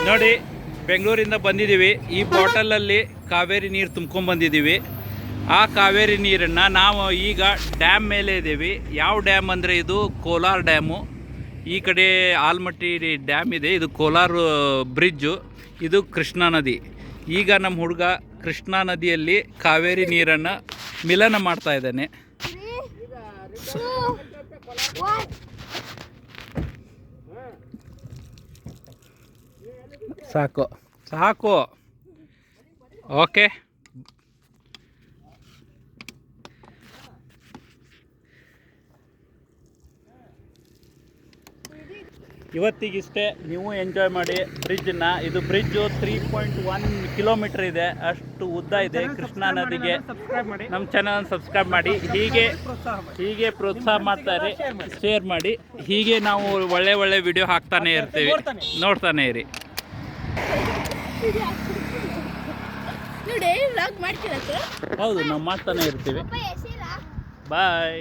ನೋಡಿ, ಬೆಂಗಳೂರಿಂದ ಬಂದಿದ್ದೀವಿ. ಈ ಬಾಟಲಲ್ಲಿ ಕಾವೇರಿ ನೀರು ತುಂಬ್ಕೊಂಡ್ಬಂದಿದ್ದೀವಿ. ಆ ಕಾವೇರಿ ನೀರನ್ನು ನಾವು ಈಗ ಡ್ಯಾಮ್ ಮೇಲೆ ಇದ್ದೀವಿ. ಯಾವ ಡ್ಯಾಮ್ ಅಂದರೆ ಇದು ಕೋಲಾರ ಡ್ಯಾಮು. ಈ ಕಡೆ ಆಲ್ಮಟ್ಟಿ ಡ್ಯಾಮ್ ಇದೆ, ಇದು ಕೋಲಾರ ಬ್ರಿಡ್ಜು, ಇದು ಕೃಷ್ಣಾ ನದಿ. ಈಗ ನಮ್ಮ ಹುಡುಗ ಕೃಷ್ಣಾ ನದಿಯಲ್ಲಿ ಕಾವೇರಿ ನೀರನ್ನು ಮಿಲನ ಮಾಡ್ತಾ ಇದ್ದಾನೆ. ಸಾಕು ಸಾಕು, ಓಕೆ. ಇವತ್ತಿಗಿಷ್ಟೇ. ನೀವು ಎಂಜಾಯ್ ಮಾಡಿ ಬ್ರಿಡ್ಜನ್ನ. ಇದು ಬ್ರಿಡ್ಜು 3.1 ಕಿಲೋಮೀಟರ್ ಇದೆ, ಅಷ್ಟು ಉದ್ದ ಇದೆ ಕೃಷ್ಣಾ ನದಿಗೆ. ನಮ್ಮ ಚಾನಲ್ ಸಬ್ಸ್ಕ್ರೈಬ್ ಮಾಡಿ. ಹೀಗೆ ಪ್ರೋತ್ಸಾಹ ಮಾಡ್ತಾರೆ, ಶೇರ್ ಮಾಡಿ. ಹೀಗೆ ನಾವು ಒಳ್ಳೆ ವಿಡಿಯೋ ಹಾಕ್ತಾನೆ ಇರ್ತೀವಿ, ನೋಡ್ತಾನೆ ಇರಿ. ಹೌದು, ನಾವು ಮಾಡ್ತಾನೆ ಇರ್ತೀವಿ. ಬಾಯ್.